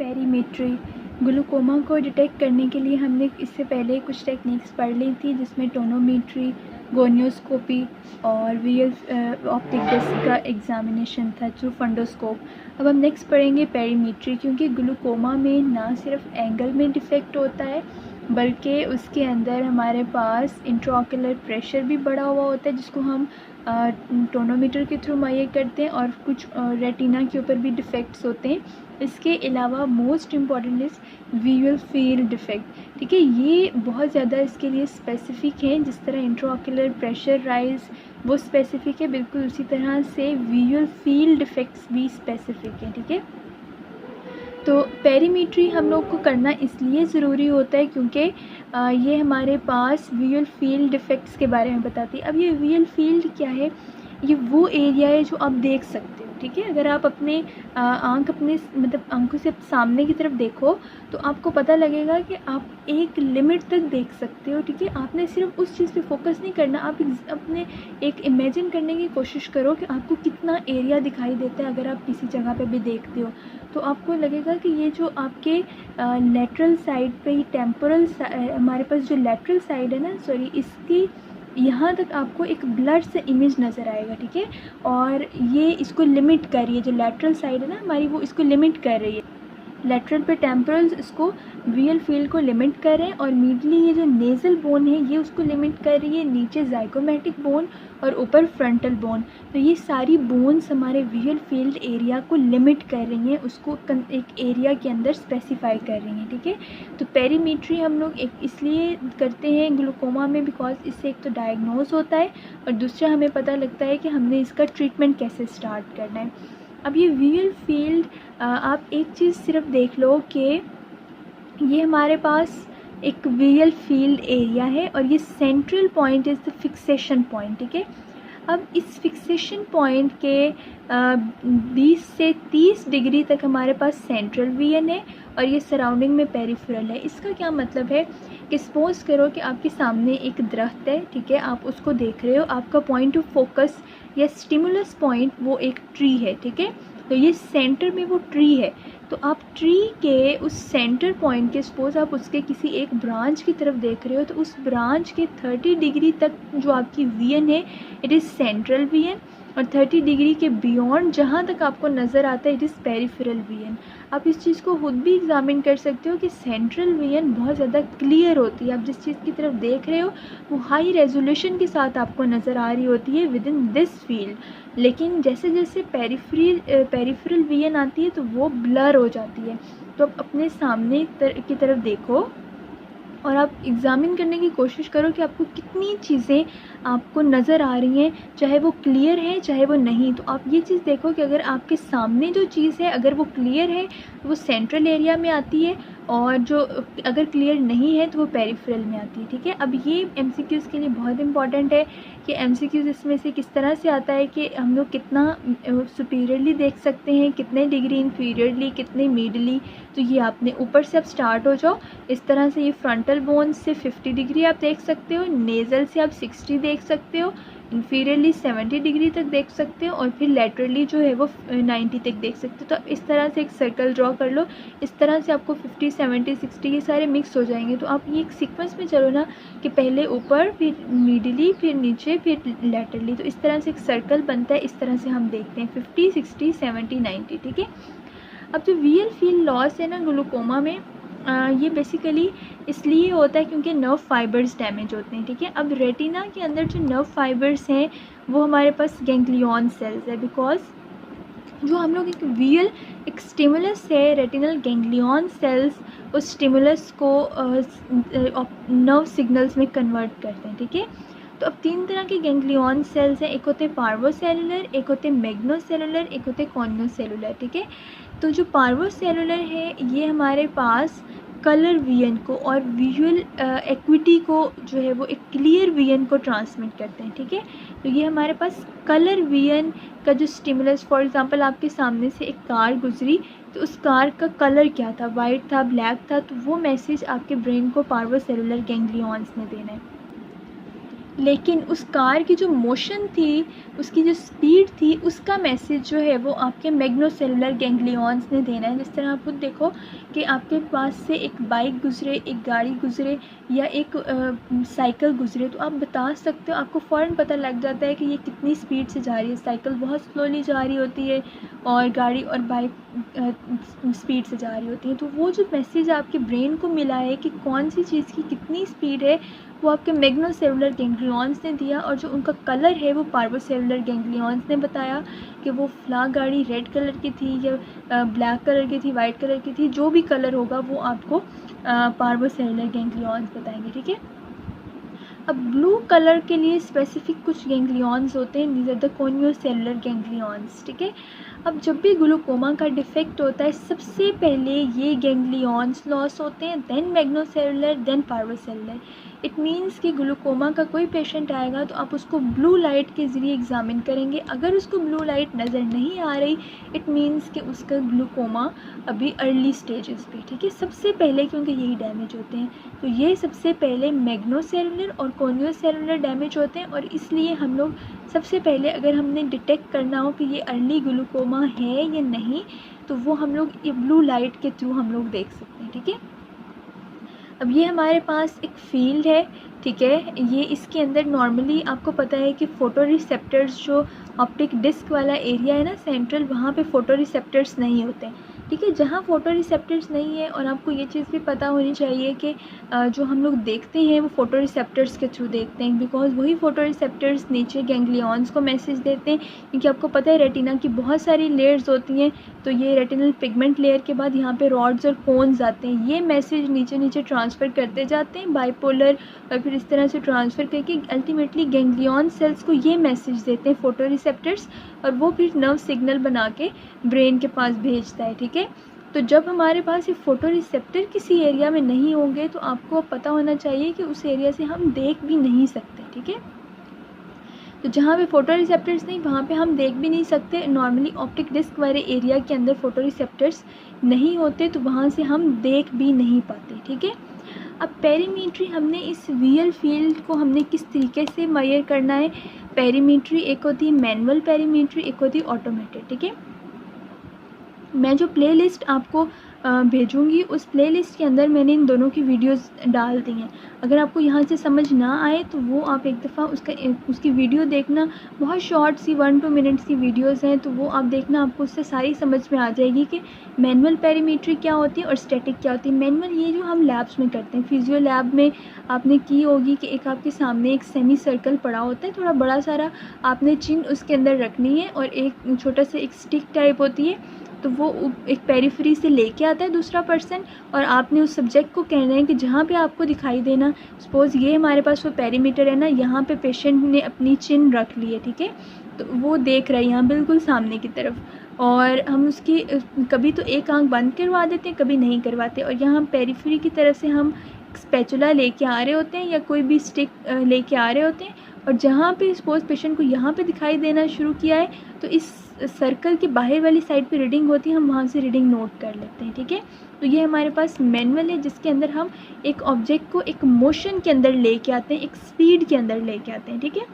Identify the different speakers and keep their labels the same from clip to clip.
Speaker 1: Perimetry. Glaucoma को detect करने के लिए हमने इससे पहले कुछ टेक्निक्स पढ़ ली थी, जिसमें टोनोमेट्री, गोनियोस्कोपी और विजुअल ऑप्टिक डिस्क का एग्जामिनेशन था थ्रू फंडोस्कोप। अब हम नेक्स्ट पढ़ेंगे पेरीमेट्री, क्योंकि ग्लूकोमा में ना सिर्फ एंगल में डिफेक्ट होता है बल्कि उसके अंदर हमारे पास इंट्राओक्यूलर प्रेशर भी बढ़ा हुआ होता है, जिसको हम टोनोमीटर के थ्रू मेजर करते हैं, और कुछ रेटिना के ऊपर भी डिफेक्ट्स होते हैं। इसके अलावा most important is visual field defect. ठीक है, ये बहुत ज़्यादा इसके लिए स्पेसिफिक हैं। जिस तरह इंट्राओक्यूलर प्रेशर राइज वो स्पेसिफिक है, बिल्कुल उसी तरह से विजुअल फील्ड डिफेक्ट्स भी स्पेसिफिक हैं। ठीक है, तो पेरीमेट्री हम लोग को करना इसलिए ज़रूरी होता है क्योंकि ये हमारे पास विजुअल फील्ड डिफेक्ट्स के बारे में बताती है। अब ये विजुअल फील्ड क्या है? ये वो एरिया है जो आप देख सकते हो। ठीक है, अगर आप अपने आँख अपने मतलब आँखों से सामने की तरफ देखो तो आपको पता लगेगा कि आप एक लिमिट तक देख सकते हो। ठीक है, आपने सिर्फ उस चीज़ पे फोकस नहीं करना, आप अपने एक इमेजिन करने की कोशिश करो कि आपको कितना एरिया दिखाई देता है। अगर आप किसी जगह पे भी देखते हो तो आपको लगेगा कि ये जो आपके लेटरल साइड पे ही टेम्पोरल हमारे पास जो लेटरल साइड है ना, सॉरी, इसकी यहाँ तक आपको एक ब्लर से इमेज नज़र आएगा। ठीक है, और ये इसको लिमिट कर रही है, जो लेटरल साइड है ना हमारी, वो इसको लिमिट कर रही है। लेटरल पे टेम्पोरल्स इसको विजुअल फील्ड को लिमिट कर रहे हैं, और मीडली ये जो नेज़ल बोन है ये उसको लिमिट कर रही है, नीचे जाइगोमेटिक बोन और ऊपर फ्रंटल बोन। तो ये सारी बोन्स हमारे विजुअल फील्ड एरिया को लिमिट कर रही हैं, उसको एक एरिया के अंदर स्पेसिफाई कर रही हैं। ठीक है, तो पेरीमेट्री हम लोग एक इसलिए करते हैं ग्लूकोमा में बिकॉज इससे एक तो डायग्नोज होता है और दूसरा हमें पता लगता है कि हमने इसका ट्रीटमेंट कैसे स्टार्ट करना है। अब ये विजुअल फील्ड आप एक चीज़ सिर्फ देख लो कि ये हमारे पास एक विजुअल फील्ड एरिया है और ये central point is the fixation point. ठीक है, अब इस फिक्सेशन पॉइंट के 20 से 30 डिग्री तक हमारे पास सेंट्रल विजन है और ये सराउंडिंग में पेरिफेरल है। इसका क्या मतलब है कि सपोज करो कि आपके सामने एक दरख्त है। ठीक है, आप उसको देख रहे हो, आपका पॉइंट ऑफ फोकस या स्टिमुलस पॉइंट वो एक ट्री है। ठीक है, तो ये सेंटर में वो ट्री है, तो आप ट्री के उस सेंटर पॉइंट के सपोज आप उसके किसी एक ब्रांच की तरफ देख रहे हो, तो उस ब्रांच के 30 डिग्री तक जो आपकी विजन है इट इज़ सेंट्रल विजन, और 30 डिग्री के बियॉन्ड जहाँ तक आपको नज़र आता है इट इज़ पेरिफेरल विजन। आप इस चीज़ को खुद भी एग्जामिन कर सकते हो कि सेंट्रल विजन बहुत ज़्यादा क्लियर होती है। आप जिस चीज़ की तरफ देख रहे हो वो हाई रेजोल्यूशन के साथ आपको नज़र आ रही होती है विद इन दिस फील्ड, लेकिन जैसे जैसे पेरिफेरल विजन आती है तो वो ब्लर हो जाती है। तो आप अपने सामने की तरफ देखो और आप एग्ज़ामिन करने की कोशिश करो कि आपको कितनी चीज़ें आपको नज़र आ रही हैं, चाहे वो क्लियर है चाहे वो नहीं। तो आप ये चीज़ देखो कि अगर आपके सामने जो चीज़ है अगर वो क्लियर है तो वो सेंट्रल एरिया में आती है, और जो अगर क्लियर नहीं है तो वो पेरिफेरल में आती है। ठीक है, अब ये एमसीक्यूज़ के लिए बहुत इंपॉर्टेंट है कि एमसीक्यूज़ इसमें से किस तरह से आता है कि हम लोग कितना सुपीरियरली देख सकते हैं, कितने डिग्री इन्फीरियरली, कितने मिडली। तो ये आपने ऊपर से आप स्टार्ट हो जाओ इस तरह से, ये फ्रंटल बोन से 50 डिग्री आप देख सकते हो, नेज़ल से आप 60 देख सकते हो, इन्फीरियरली 70 डिग्री तक देख सकते हो, और फिर लेटरली जो है वो 90 तक देख सकते हो। तो आप इस तरह से एक सर्कल ड्रॉ कर लो, इस तरह से आपको 50, 70, 60 ये सारे मिक्स हो जाएंगे। तो आप ये एक सीक्वेंस में चलो ना कि पहले ऊपर फिर मिडली फिर नीचे फिर लेटरली, तो इस तरह से एक सर्कल बनता है। इस तरह से हम देखते हैं 50, 60, 70, 90। ठीक है, अब जो विजुअल फील्ड लॉस है ना ग्लूकोमा में, ये बेसिकली इसलिए होता है क्योंकि नर्व फाइबर्स डैमेज होते हैं। ठीक है, अब रेटिना के अंदर जो नर्व फाइबर्स हैं वो हमारे पास गैंग्लियन सेल्स है, बिकॉज जो हम लोग एक विजुअल एक स्टिमुलस है, रेटिनल गैंग्लियन सेल्स उस स्टिमुलस को नर्व सिग्नल्स में कन्वर्ट करते हैं। ठीक है, तो अब 3 तरह के गैंग्लियन सेल्स हैं, एक होते पार्वोसेलुलर, एक होते मैग्नोसेलुलर, एक होते कॉन्योसेलुलर। ठीक है, तो जो पार्वोसेलुलर है ये हमारे पास कलर विजन को और विजुअल एक्विटी को जो है वो एक क्लियर विजन को ट्रांसमिट करते हैं। ठीक है, तो ये हमारे पास कलर विजन का जो स्टिमुलस, फॉर एग्जांपल आपके सामने से एक कार गुजरी तो उस कार का कलर क्या था, वाइट था, ब्लैक था, तो वो मैसेज आपके ब्रेन को पार्वोसेलुलर गैंग्लियंस ने देना है। लेकिन उस कार की जो मोशन थी, उसकी जो स्पीड थी, उसका मैसेज जो है वो आपके मैग्नोसेलुलर गैंग्लियॉन्स ने देना है। जिस तरह आप खुद देखो कि आपके पास से एक बाइक गुजरे, एक गाड़ी गुजरे या एक साइकिल गुजरे, तो आप बता सकते हो, आपको फ़ौरन पता लग जाता है कि ये कितनी स्पीड से जा रही है। साइकिल बहुत स्लोली जा रही होती है और गाड़ी और बाइक स्पीड से जा रही होती है। तो वो जो मैसेज आपके ब्रेन को मिला है कि कौन सी चीज़ की कितनी स्पीड है, वो आपके मैग्नोसेलुलर गैंग्लियॉन्स ने दिया। और जो उनका कलर है वो पार्वोसेलुलर गैंग्लियॉन्स ने बताया कि वो फ़लाँ गाड़ी रेड कलर की थी या ब्लैक कलर की थी, वाइट कलर की थी, जो भी कलर होगा वो आपको पार्वोसेलुलर गैंग्लियॉन्स बताएंगे। ठीक है। अब ब्लू कलर के लिए स्पेसिफिक कुछ गैंग्लियॉन्स होते हैं, दीज आर द कोनियोसेलुलर गैंग्लियॉन्स। ठीक है। अब जब भी ग्लूकोमा का डिफेक्ट होता है, सबसे पहले ये गैंग्लियॉन्स लॉस होते हैं, देन मैग्नोसेलुलर, देन पार्वोसेलुलर। इट मीन्स कि ग्लूकोमा का कोई पेशेंट आएगा तो आप उसको ब्लू लाइट के ज़रिए एग्ज़ामिन करेंगे। अगर उसको ब्लू लाइट नज़र नहीं आ रही, इट मीन्स कि उसका ग्लूकोमा अभी अर्ली स्टेजेस पे। ठीक है। सबसे पहले, क्योंकि यही डैमेज होते हैं, तो ये सबसे पहले मैग्नोसेलुलर और कोनियोसेलुलर डैमेज होते हैं। और इसलिए हम लोग सबसे पहले, अगर हमने डिटेक्ट करना हो कि ये अर्ली ग्लूकोमा है या नहीं, तो वो हम लोग ये ब्लू लाइट के थ्रू हम लोग देख सकते हैं। ठीक है। अब ये हमारे पास एक फील्ड है। ठीक है। ये इसके अंदर नॉर्मली आपको पता है कि फ़ोटो रिसेप्टर्स, जो ऑप्टिक डिस्क वाला एरिया है ना सेंट्रल, वहाँ पे फ़ोटो रिसेप्टर्स नहीं होते हैं। ठीक है। जहाँ फ़ोटो रिसेप्टर्स नहीं है, और आपको ये चीज़ भी पता होनी चाहिए कि जो हम लोग देखते हैं वो फ़ोटो रिसेप्टर्स के थ्रू देखते हैं, बिकॉज़ वही फ़ोटो रिसेप्टर्स नीचे गैंग्लियॉन्स को मैसेज देते हैं। क्योंकि आपको पता है रेटिना की बहुत सारी लेयर्स होती हैं, तो ये रेटिनल पिगमेंट लेयर के बाद यहाँ पे रॉड्स और कोन्स आते हैं। ये मैसेज नीचे नीचे ट्रांसफ़र करते जाते हैं बाइपोलर, और फिर इस तरह से ट्रांसफ़र करके अल्टीमेटली गैंग्लियॉन सेल्स को ये मैसेज देते हैं फ़ोटो रिसेप्टर्स, और वो फिर नर्व सिग्नल बना के ब्रेन के पास भेजता है। ठीक है। तो जब हमारे पास ये फ़ोटो रिसेप्टर किसी एरिया में नहीं होंगे, तो आपको पता होना चाहिए कि उस एरिया से हम देख भी नहीं सकते। ठीक है। तो जहाँ पे फ़ोटो रिसेप्टर्स नहीं, वहाँ पे हम देख भी नहीं सकते। नॉर्मली ऑप्टिक डिस्क वाले एरिया के अंदर फ़ोटो रिसेप्टर्स नहीं होते, तो वहाँ से हम देख भी नहीं पाते। ठीक है। अब पेरीमीट्री, हमने इस वियल फील्ड को हमने किस तरीके से मेजर करना है। पेरीमीट्री एक होती है मैनुअल पेरीमीट्री, एक होती है ऑटोमेटेड। ठीक है। मैं जो प्लेलिस्ट आपको भेजूँगी, उस प्लेलिस्ट के अंदर मैंने इन दोनों की वीडियोस डाल दी हैं। अगर आपको यहाँ से समझ ना आए तो वो आप एक दफ़ा उसकी वीडियो देखना। बहुत शॉर्ट सी 1-2 मिनट्स की वीडियोस हैं, तो वो आप देखना, आपको उससे सारी समझ में आ जाएगी कि मैनुअल पेरीमीट्री क्या होती है और स्टैटिक क्या होती है। मैनुअल ये जो हम लैब्स में करते हैं, फिजियो लैब में आपने की होगी कि एक आपके सामने एक सेमी सर्कल पड़ा होता है, थोड़ा बड़ा सारा, आपने चिन उसके अंदर रखनी है, और एक छोटा सा एक स्टिक टाइप होती है, तो वो एक पेरिफेरी से लेके आता है दूसरा पर्सन, और आपने उस सब्जेक्ट को कहना है कि जहाँ पे आपको दिखाई देना, सपोज़ ये हमारे पास वो पेरीमीटर है ना, यहाँ पे पेशेंट ने अपनी चिन रख ली है। ठीक है। तो वो देख रहा है यहाँ बिल्कुल सामने की तरफ, और हम उसकी कभी तो एक आंख बंद करवा देते हैं, कभी नहीं करवाते, और यहाँ पेरिफेरी की तरफ से हम स्पैचुला लेके आ रहे होते हैं या कोई भी स्टिक लेके आ रहे होते हैं, और जहाँ पे सपोज़ पेशेंट को यहाँ पे दिखाई देना शुरू किया है, तो इस सर्कल के बाहर वाली साइड पे रीडिंग होती है, हम वहाँ से रीडिंग नोट कर लेते हैं। ठीक है। तो ये हमारे पास मैनुअल है, जिसके अंदर हम एक ऑब्जेक्ट को एक मोशन के अंदर लेके आते हैं, एक स्पीड के अंदर लेके आते हैं। ठीक है।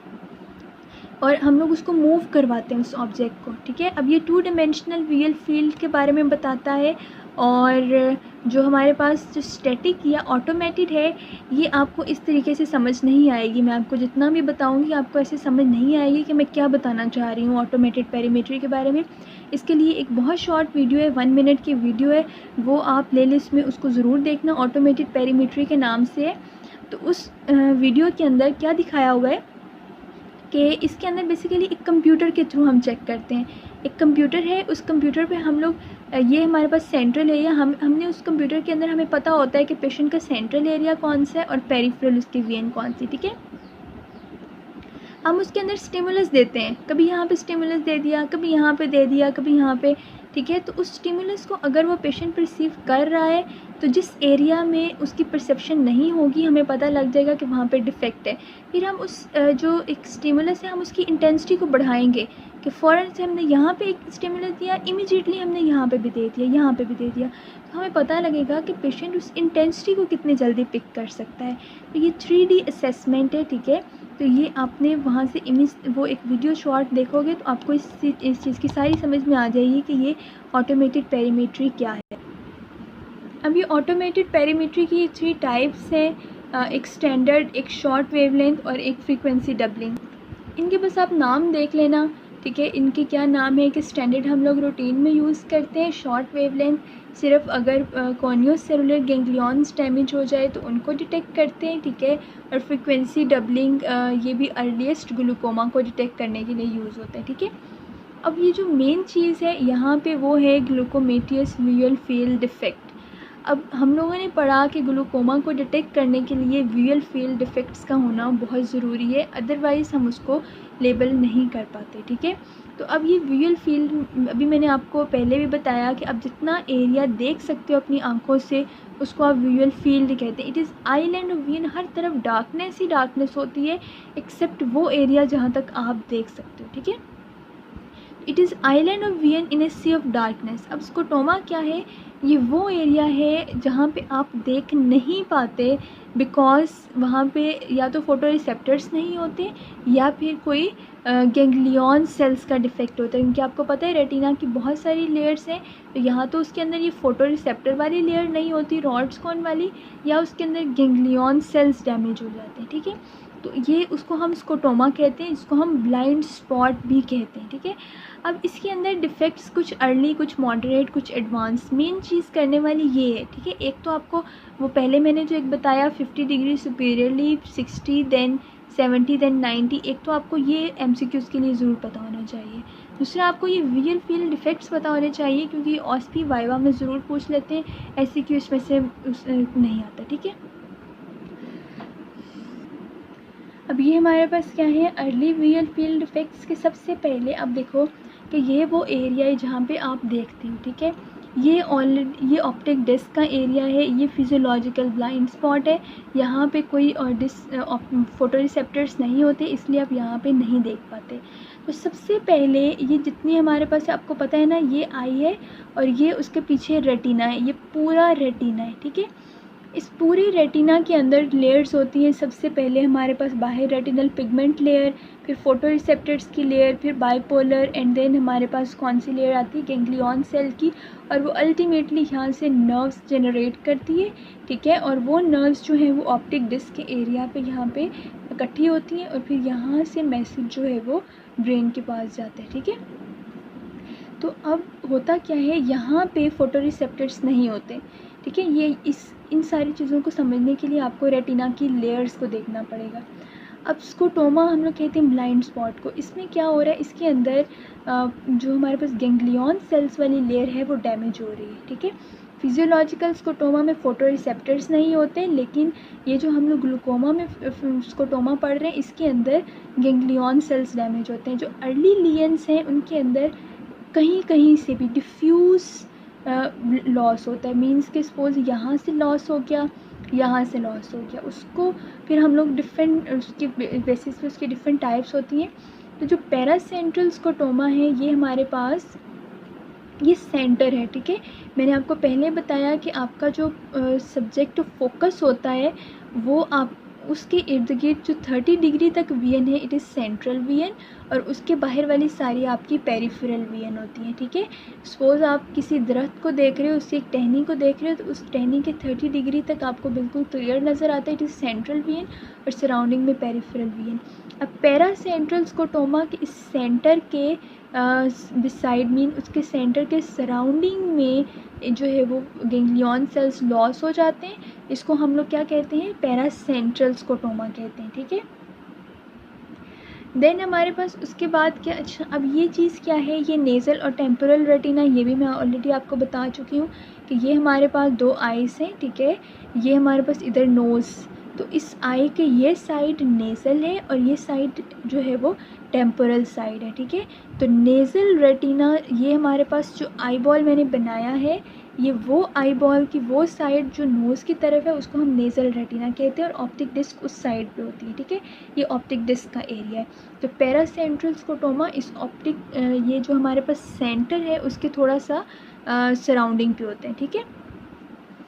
Speaker 1: और हम लोग उसको मूव करवाते हैं उस ऑब्जेक्ट को। ठीक है। अब ये 2 डायमेंशनल वियल फील्ड के बारे में बताता है। और जो हमारे पास जो स्टैटिक या ऑटोमेटेड है, ये आपको इस तरीके से समझ नहीं आएगी। मैं आपको जितना भी बताऊंगी, आपको ऐसे समझ नहीं आएगी कि मैं क्या बताना चाह रही हूँ ऑटोमेटेड पेरीमेट्री के बारे में। इसके लिए एक बहुत शॉर्ट वीडियो है, 1 मिनट की वीडियो है, वो आप प्लेलिस्ट में उसको ज़रूर देखना, ऑटोमेटेड पेरीमेट्री के नाम से है। तो उस वीडियो के अंदर क्या दिखाया हुआ है कि इसके अंदर बेसिकली एक कंप्यूटर के थ्रू हम चेक करते हैं। एक कंप्यूटर है, उस कंप्यूटर पे हम लोग, ये हमारे पास सेंट्रल एरिया, हमने उस कंप्यूटर के अंदर हमें पता होता है कि पेशेंट का सेंट्रल एरिया कौन सा है और पेरिफेरल उसकी वेन कौन सी। ठीक है। हम उसके अंदर स्टिमुलस देते हैं, कभी यहाँ पे स्टिमुलस दे दिया, कभी यहाँ पे दे दिया, कभी यहाँ पे। ठीक है। तो उस स्टिमुलस को अगर वो पेशेंट रिसीव कर रहा है, तो जिस एरिया में उसकी परसेप्शन नहीं होगी, हमें पता लग जाएगा कि वहाँ पे डिफेक्ट है। फिर हम उस जो एक स्टिमुलस है, हम उसकी इंटेंसिटी को बढ़ाएंगे कि फ़ौरन से हमने यहाँ पे एक स्टिमुलस दिया, इमीडिएटली हमने यहाँ पे भी दे दिया, यहाँ पे भी दे दिया, तो हमें पता लगेगा कि पेशेंट उस इंटेंसिटी को कितनी जल्दी पिक कर सकता है। तो ये 3D असेसमेंट है। ठीक है। तो ये आपने वहाँ से इमेज वो एक वीडियो शॉट देखोगे तो आपको इस चीज़ की सारी समझ में आ जाएगी कि ये ऑटोमेटेड पेरीमेट्री क्या है। अब ये ऑटोमेटेड पेरीमेट्री की 3 टाइप्स हैं, एक स्टैंडर्ड, एक शॉर्ट वेवलेंथ और एक फ्रीक्वेंसी डबलिंग। इनके बस आप नाम देख लेना, ठीक है। इनके क्या नाम है कि स्टैंडर्ड हम लोग रूटीन में यूज़ करते हैं, शॉर्ट वेवलेंथ सिर्फ अगर कॉर्नियोस सेलुलर गैंग्लियॉन्स डैमेज हो जाए तो उनको डिटेक्ट करते हैं, ठीक है। और फ्रीक्वेंसी डबलिंग ये भी अर्लीस्ट ग्लूकोमा को डिटेक्ट करने के लिए यूज़ होता है, ठीक है। अब ये जो मेन चीज़ है यहाँ पे वो है ग्लूकोमेटियस विजुअल फील्ड डिफेक्ट। अब हम लोगों ने पढ़ा कि ग्लूकोमा को डिटेक्ट करने के लिए विजुअल फील्ड डिफेक्ट्स का होना बहुत ज़रूरी है, अदरवाइज़ हम उसको लेबल नहीं कर पाते, ठीक है। तो अब ये विजुअल फील्ड, अभी मैंने आपको पहले भी बताया कि आप जितना एरिया देख सकते हो अपनी आंखों से उसको आप विजुअल फील्ड कहते हैं। It is island of vision, हर तरफ डार्कनेस ही डार्कनेस होती है एक्सेप्ट वो एरिया जहाँ तक आप देख सकते हो, ठीक है। It is island of vision in a sea of darkness. अब स्कोटोमा क्या है, ये वो एरिया है जहाँ पे आप देख नहीं पाते बिकॉज वहाँ पे या तो फोटो रिसेप्टर्स नहीं होते या फिर कोई गैंग्लियॉन सेल्स का डिफेक्ट होता है, क्योंकि आपको पता है रेटिना की बहुत सारी लेयर्स हैं। तो यहाँ तो उसके अंदर ये फोटो रिसेप्टर वाली लेयर नहीं होती, रॉड्स कॉन वाली, या उसके अंदर गैंग्लियॉन सेल्स डैमेज हो जाते हैं, ठीक है। तो ये उसको हम स्कोटोमा कहते हैं, इसको हम ब्लाइंड स्पॉट भी कहते हैं, ठीक है। अब इसके अंदर डिफेक्ट्स कुछ अर्ली, कुछ मॉडरेट, कुछ एडवांस। मेन चीज़ करने वाली ये है, ठीक है। एक तो आपको वो पहले मैंने जो एक बताया 50 डिग्री सुपीरियरली, 60 देन 70 देन 90, एक तो आपको ये MCQs के लिए ज़रूर पता होना चाहिए। दूसरा आपको ये विजुअल फील्ड डिफेक्ट्स पता होने चाहिए, क्योंकि ऑस्पी वाइवा में ज़रूर पूछ लेते हैं, SCQ इसमें से नहीं आता, ठीक है। अब ये हमारे पास क्या है, अर्ली विजुअल फील्ड डिफेक्ट्स के सबसे पहले आप देखो कि ये वो एरिया है जहाँ पे आप देखते हो, ठीक है। ये ऑलरेडी ये ऑप्टिक डिस्क का एरिया है, ये फिजियोलॉजिकल ब्लाइंड स्पॉट है, यहाँ पे कोई फोटो रिसेप्टर्स नहीं होते, इसलिए आप यहाँ पे नहीं देख पाते। तो सबसे पहले ये जितनी हमारे पास आपको पता है ना, ये आई है और ये उसके पीछे रेटिना है, ये पूरा रेटिना है, ठीक है। इस पूरी रेटिना के अंदर लेयर्स होती हैं। सबसे पहले हमारे पास बाहर रेटिनल पिगमेंट लेयर, फिर फोटो रिसेप्टर्स की लेयर, फिर बाइपोलर, एंड देन हमारे पास कौन सी लेयर आती है, गैंग्लियॉन सेल की, और वो अल्टीमेटली यहाँ से नर्व्स जनरेट करती है, ठीक है। और वो नर्व्स जो हैं वो ऑप्टिक डिस्क के एरिया पे यहाँ पे इकट्ठी होती हैं और फिर यहाँ से मैसेज जो है वो ब्रेन के पास जाता है, ठीक है। तो अब होता क्या है, यहाँ पे फोटो रिसेप्टर्स नहीं होते, ठीक है। ये इन सारी चीज़ों को समझने के लिए आपको रेटिना की लेयर्स को देखना पड़ेगा। अब स्कोटोमा हम लोग कहते हैं ब्लाइंड स्पॉट को। इसमें क्या हो रहा है, इसके अंदर जो हमारे पास गैंग्लियॉन सेल्स वाली लेयर है वो डैमेज हो रही है, ठीक है। फिजियोलॉजिकल स्कोटोमा में फोटो रिसेप्टर्स नहीं होते, लेकिन ये जो हम लोग ग्लूकोमा में स्कोटोमा पढ़ रहे हैं इसके अंदर गैंग्लियॉन सेल्स डैमेज होते हैं। जो अर्ली लियंस हैं उनके अंदर कहीं कहीं से भी डिफ्यूज़ लॉस होता है, मींस के सपोज यहाँ से लॉस हो गया, यहाँ से लॉस हो गया, उसको फिर हम लोग डिफरेंट उसके बेसिस पे उसकी डिफरेंट टाइप्स होती हैं। तो जो पैरासेंट्रल स्कोटोमा है ये हमारे पास ये सेंटर है, ठीक है। मैंने आपको पहले बताया कि आपका जो सब्जेक्ट फोकस होता है वो आप उसके इर्द गिर्द जो 30 डिग्री तक विजन है इट इज़ सेंट्रल विजन, और उसके बाहर वाली सारी आपकी पेरिफेरल विजन होती है, ठीक है। सपोज आप किसी दरख्त को देख रहे हो, उसकी एक टहनी को देख रहे हो, तो उस टहनी के 30 डिग्री तक आपको बिल्कुल क्लियर नज़र आता है, इट इज़ सेंट्रल विजन, और सराउंडिंग में पेरिफेरल विजन। अब पैरासेंट्रल स्कोटोमा के इस सेंटर के बिसाइड मीन उसके सेंटर के सराउंडिंग में जो है वो गैंग्लियॉन सेल्स लॉस हो जाते हैं, इसको हम लोग क्या कहते हैं, पैरासेंट्रल स्कोटोमा कहते हैं, ठीक है। देन हमारे पास उसके बाद क्या, अच्छा अब ये चीज़ क्या है, ये नेज़ल और टेम्पोरल रेटिना, ये भी मैं ऑलरेडी आपको बता चुकी हूँ कि ये हमारे पास 2 आइज़ हैं, ठीक है। ये हमारे पास इधर नोज़, तो इस आई के ये साइड नेज़ल है और ये साइड जो है वो टेम्पोरल साइड है, ठीक है। तो नेज़ल रेटिना ये हमारे पास जो आई बॉल मैंने बनाया है, ये वो आई बॉल की वो साइड जो नोज़ की तरफ है उसको हम नेज़ल रेटिना कहते हैं, और ऑप्टिक डिस्क उस साइड पे होती है, ठीक है। ये ऑप्टिक डिस्क का एरिया है। तो पैरासेंट्रल स्कोटोमा इस ऑप्टिक ये जो हमारे पास सेंटर है उसके थोड़ा सा सराउंडिंग पे होते हैं, ठीक है।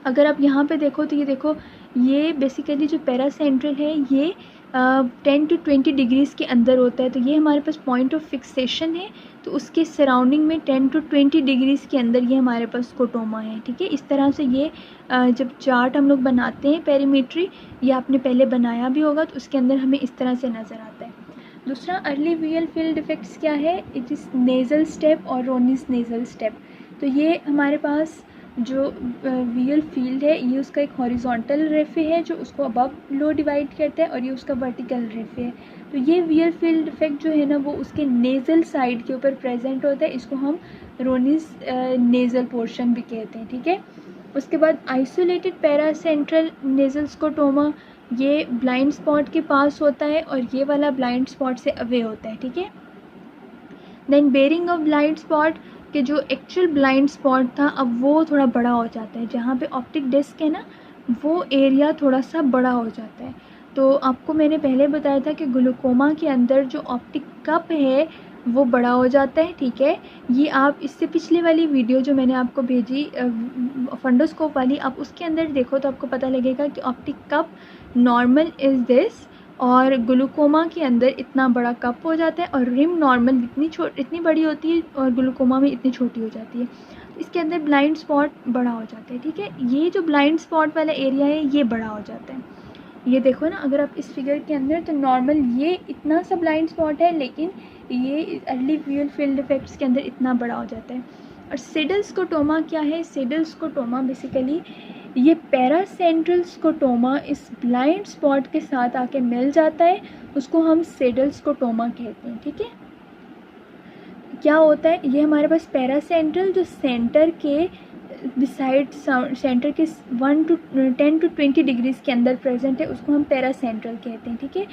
Speaker 1: अगर आप यहाँ पे देखो तो ये देखो, ये बेसिकली जो पैरासेंट्रल है ये 10 to 20 डिग्रीज़ के अंदर होता है। तो ये हमारे पास पॉइंट ऑफ फिक्सेशन है, तो उसके सराउंडिंग में 10 to 20 डिग्रीज़ के अंदर ये हमारे पास स्कोटोमा है। ठीक है, इस तरह से ये जब चार्ट हम लोग बनाते हैं पेरीमेट्री, ये आपने पहले बनाया भी होगा, तो उसके अंदर हमें इस तरह से नज़र आता है। दूसरा अर्ली वीएल फील्ड डिफेक्ट्स क्या है, इट इज़ नेज़ल स्टेप और रोनिस नेज़ल स्टेप। तो ये हमारे पास जो वीएल फील्ड है, ये उसका एक हॉरिजॉन्टल रेफे है जो उसको अबव लो डिवाइड करता है, और ये उसका वर्टिकल रेफे है। तो ये वीएल फील्ड डिफेक्ट जो है ना, वो उसके नेज़ल साइड के ऊपर प्रेजेंट होता है, इसको हम रोनिस नेज़ल पोर्शन भी कहते हैं। ठीक है, उसके बाद आइसोलेटेड पैरासेंट्रल नेज़ल स्कोटोमा, ये ब्लाइंड स्पॉट के पास होता है और ये वाला ब्लाइंड स्पॉट से अवे होता है। ठीक है, then baring of blind spot कि जो एक्चुअल ब्लाइंड स्पॉट था अब वो थोड़ा बड़ा हो जाता है, जहाँ पे ऑप्टिक डिस्क है ना, वो एरिया थोड़ा सा बड़ा हो जाता है। तो आपको मैंने पहले बताया था कि ग्लूकोमा के अंदर जो ऑप्टिक कप है वो बड़ा हो जाता है। ठीक है, ये आप इससे पिछले वाली वीडियो जो मैंने आपको भेजी फंडोस्कोप वाली, आप उसके अंदर देखो तो आपको पता लगेगा कि optic cup normal is this, और ग्लूकोमा के अंदर इतना बड़ा कप हो जाता है, और रिम नॉर्मल इतनी बड़ी होती है और ग्लूकोमा में इतनी छोटी हो जाती है। तो इसके अंदर ब्लाइंड स्पॉट बड़ा हो जाता है। ठीक है, ये जो ब्लाइंड स्पॉट वाला एरिया है ये बड़ा हो जाता है। ये देखो ना, अगर आप इस फिगर के अंदर, तो नॉर्मल ये इतना सा ब्लाइंड स्पॉट है, लेकिन ये अर्ली वीएल फील्ड डिफेक्ट्स के अंदर इतना बड़ा हो जाता है। और सेडल स्कोटोमा क्या है, सेडल स्कोटोमा बेसिकली ये पैरासेंट्रल स्कोटोमा इस ब्लाइंड स्पॉट के साथ आके मिल जाता है, उसको हम सेडल स्कोटोमा कहते हैं। ठीक है, क्या होता है, ये हमारे पास पैरासेंट्रल जो सेंटर के बिसाइड सेंटर के 10 to 20 डिग्रीज़ के अंदर प्रेजेंट है, उसको हम पैरासेंट्रल कहते हैं। ठीक है,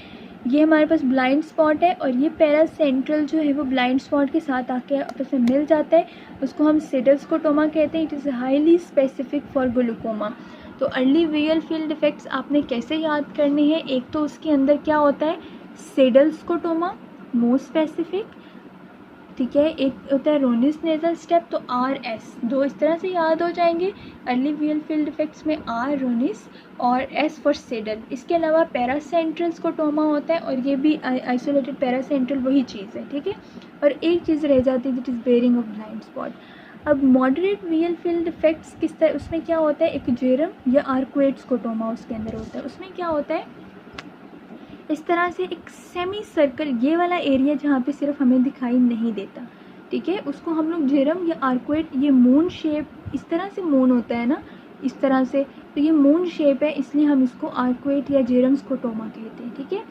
Speaker 1: ये हमारे पास ब्लाइंड स्पॉट है, और ये पैरासेंट्रल जो है वो ब्लाइंड स्पॉट के साथ आके आपस में मिल जाता है, उसको हम सेडल स्कोटोमा कहते हैं। It is highly specific for glaucoma. तो अर्ली वीएल फील्ड डिफेक्ट्स आपने कैसे याद करने हैं, एक तो उसके अंदर क्या होता है, सेडल स्कोटोमा मोस्ट स्पेसिफिक। ठीक है, एक होता है रोनिस नेज़ल स्टेप, तो RS, दो इस तरह से याद हो जाएंगे अर्ली वीएल फील्ड डिफेक्ट्स में, R रोनिस और S फॉर सेडल। इसके अलावा पैरासेंट्रल स्कोटोमा होता है, और ये भी आइसोलेटेड पैरासेंट्रल वही चीज़ है। ठीक है, और एक चीज़ रह जाती है that is baring of blind spot. अब मॉडरेट वीएल फील्ड डिफेक्ट्स किस तरह, उसमें क्या होता है, एक जेरम या आर्कुएट स्कोटोमा उसके अंदर होता है। उसमें क्या होता है, इस तरह से एक सेमी सर्कल, ये वाला एरिया जहाँ पे सिर्फ हमें दिखाई नहीं देता, ठीक है, उसको हम लोग जेरम या आर्कुएट, ये मून शेप, इस तरह से मून होता है ना, इस तरह से, तो ये मून शेप है, इसलिए हम इसको आर्कुएट या जेरम स्कोटोमा कहते हैं। ठीक है,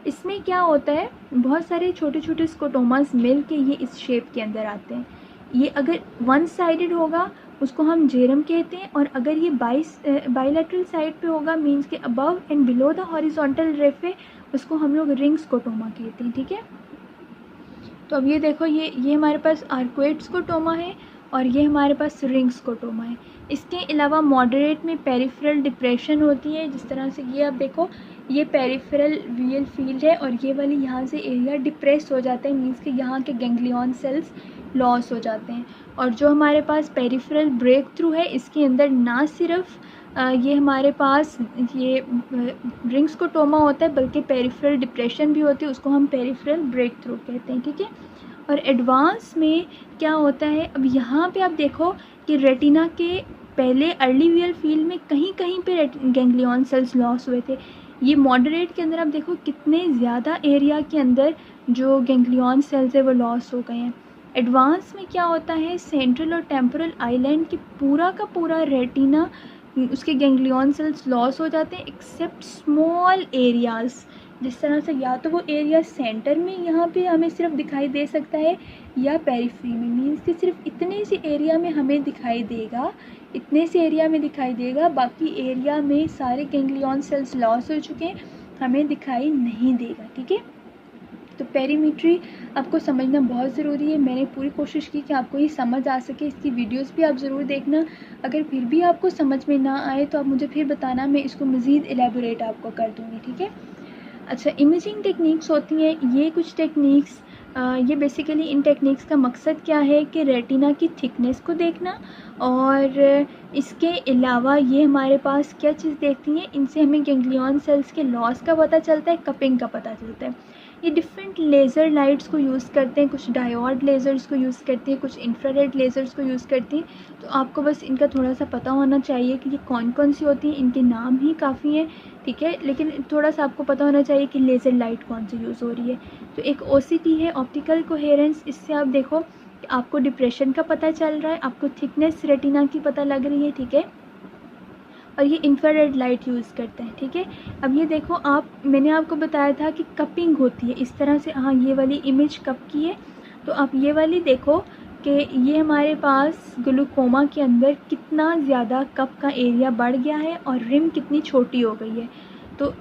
Speaker 1: इसमें क्या होता है, बहुत सारे छोटे छोटे स्कोटोमास मिल के ये इस शेप के अंदर आते हैं। ये अगर वन साइडेड होगा उसको हम जेरम कहते हैं, और अगर ये बाइलेटरल साइड पे होगा, मीन्स के above and below the horizontal raphe, उसको हम लोग रिंग स्कोटोमा कहते हैं। ठीक है, तो अब ये देखो, ये हमारे पास आर्कुएट स्कोटोमा है, और ये हमारे पास रिंग स्कोटोमा है। इसके अलावा मॉडरेट में पेरिफेरल डिप्रेशन होती है, जिस तरह से ये आप देखो, ये पेरिफेरल वीएल फील्ड है, और ये वाली यहाँ से एरिया डिप्रेस हो जाता है, मीन्स कि यहाँ के गैंग्लियन सेल्स लॉस हो जाते हैं। और जो हमारे पास पेरिफेरल ब्रेक थ्रू है, इसके अंदर ना सिर्फ ये हमारे पास ये रिंग स्कोटोमा होता है, बल्कि पेरिफेरल डिप्रेशन भी होती है, उसको हम पेरिफेरल ब्रेक थ्रू कहते हैं। ठीक है, और एडवांस में क्या होता है, अब यहाँ पे आप देखो कि रेटिना के पहले अर्ली वीएल फील्ड में कहीं कहीं पे गैंग्लियन सेल्स लॉस हुए थे। ये मॉडरेट के अंदर आप देखो कितने ज़्यादा एरिया के अंदर जो गैंग्लियन सेल्स है वो लॉस हो गए हैं। एडवांस में क्या होता है, सेंट्रल और टेम्पोरल आइलैंड की पूरा का पूरा रेटिना, उसके गैंग्लियन सेल्स लॉस हो जाते हैं, एक्सेप्ट स्मॉल एरियाज़, जिस तरह से या तो वो एरिया सेंटर में यहाँ पे हमें सिर्फ दिखाई दे सकता है, या पेरिफेरी में, मीन्स कि सिर्फ इतने से एरिया में हमें दिखाई देगा, इतने से एरिया में दिखाई देगा, बाकी एरिया में सारे गैंग्लियन सेल्स लॉस हो चुके हैं, हमें दिखाई नहीं देगा। ठीक है, तो पेरीमेट्री आपको समझना बहुत ज़रूरी है। मैंने पूरी कोशिश की कि आपको ये समझ आ सके, इसकी वीडियोस भी आप ज़रूर देखना। अगर फिर भी आपको समझ में ना आए तो आप मुझे फिर बताना, मैं इसको मज़ीद एलेबोरेट आपको कर दूँगी। ठीक है, अच्छा, इमेजिंग टेक्निक्स होती हैं, ये कुछ टेक्निक्स ये बेसिकली इन टेक्निक्स का मकसद क्या है कि रेटिना की थिकनेस को देखना, और इसके अलावा ये हमारे पास क्या चीज़ देखती हैं, इनसे हमें गैंग्लियन सेल्स के लॉस का पता चलता है, कपिंग का पता चलता है। ये डिफरेंट लेज़र लाइट्स को यूज़ करते हैं, कुछ डायोड लेज़र्स को यूज़ करते हैं, कुछ इंफ्रारेड लेज़र्स को यूज़ करती हैं। तो आपको बस इनका थोड़ा सा पता होना चाहिए कि ये कौन कौन सी होती हैं, इनके नाम ही काफ़ी हैं, ठीक है, लेकिन थोड़ा सा आपको पता होना चाहिए कि लेज़र लाइट कौन सी यूज़ हो रही है। तो एक OCT है, ऑप्टिकल कोहेरेंस, इससे आप देखो कि आपको डिप्रेशन का पता चल रहा है, आपको थिकनेस रेटिना की पता लग रही है, ठीक है, और ये इंफ्रारेड लाइट यूज़ करते हैं, ठीक है। अब ये देखो आप, मैंने आपको बताया था कि कपिंग होती है इस तरह से। हाँ, ये वाली इमेज कप की है, तो आप ये वाली देखो कि ये हमारे पास ग्लूकोमा के अंदर कितना ज़्यादा कप का एरिया बढ़ गया है और रिम कितनी छोटी हो गई है। तो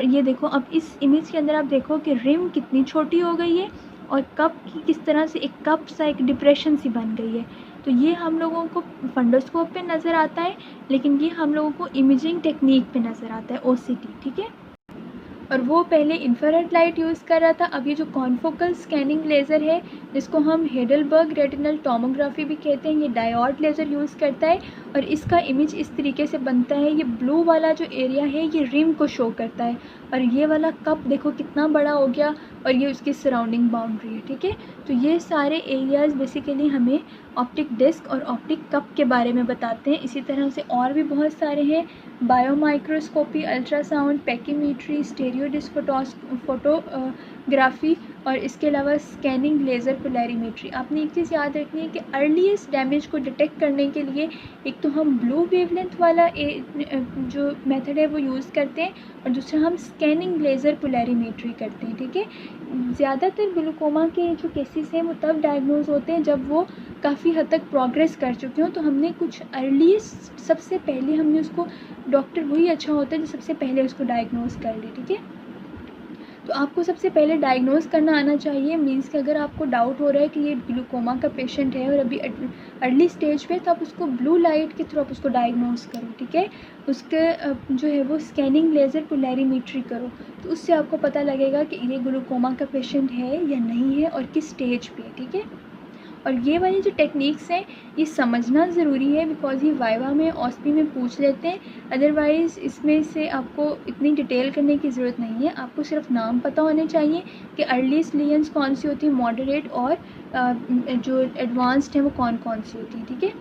Speaker 1: ये देखो, अब इस इमेज के अंदर आप देखो कि रिम कितनी छोटी हो गई है और कप की किस तरह से एक कप सा एक डिप्रेशन सी बन गई है। तो ये हम लोगों को फंडोस्कोप पे नज़र आता है, लेकिन ये हम लोगों को इमेजिंग टेक्निक पे नज़र आता है, OCT, ठीक है। और वो पहले इंफ्रारेड लाइट यूज़ कर रहा था। अब ये जो कॉन्फोकल स्कैनिंग लेज़र है, जिसको हम हेडलबर्ग रेटिनल टोमोग्राफी भी कहते हैं, ये डायोड लेज़र यूज़ करता है और इसका इमेज इस तरीके से बनता है। ये ब्लू वाला जो एरिया है ये रिम को शो करता है, और ये वाला कप देखो कितना बड़ा हो गया, और ये उसकी सराउंडिंग बाउंड्री है, ठीक है। तो ये सारे एरियाज़ बेसिकली हमें ऑप्टिक डिस्क और ऑप्टिक कप के बारे में बताते हैं। इसी तरह से और भी बहुत सारे हैं, biomicroscopy, ultrasound, pachymetry, stereo disc photography, और इसके अलावा स्कैनिंग लेज़र पोलैरिमेट्री। आपने एक चीज़ याद रखनी है कि अर्लीस्ट डैमेज को डिटेक्ट करने के लिए एक तो हम ब्लू वेवलेंथ वाला जो मेथड है वो यूज़ करते हैं, और दूसरा हम स्कैनिंग लेज़र पोलैरिमेट्री करते हैं, ठीक है। ज़्यादातर ग्लूकोमा के जो केसेस हैं वो तब डायग्नोज होते हैं जब वो काफ़ी हद तक प्रोग्रेस कर चुके हों। तो हमने कुछ अर्लीस्ट, सबसे पहले हमने उसको, डॉक्टर वही अच्छा होता है जो सबसे पहले उसको डायग्नोज कर ले, ठीक है। तो आपको सबसे पहले डायग्नोज करना आना चाहिए, मीन्स कि अगर आपको डाउट हो रहा है कि ये ग्लूकोमा का पेशेंट है और अभी अर्ली स्टेज पे, तो आप उसको ब्लू लाइट के थ्रू आप उसको डायग्नोज करो, ठीक है। उसके जो है वो स्कैनिंग लेज़र पोलैरिमेट्री करो, तो उससे आपको पता लगेगा कि ये ग्लूकोमा का पेशेंट है या नहीं है और किस स्टेज पे है, ठीक है। और ये वाली जो टेक्निक्स हैं ये समझना ज़रूरी है, बिकॉज़ ये वाइवा में, OSPE में पूछ लेते हैं। अदरवाइज़ इसमें से आपको इतनी डिटेल करने की ज़रूरत नहीं है, आपको सिर्फ नाम पता होने चाहिए कि अर्लीस्ट लीजन्स कौन सी होती है, मॉडरेट और जो एडवांस्ड है वो कौन कौन सी होती है, ठीक है।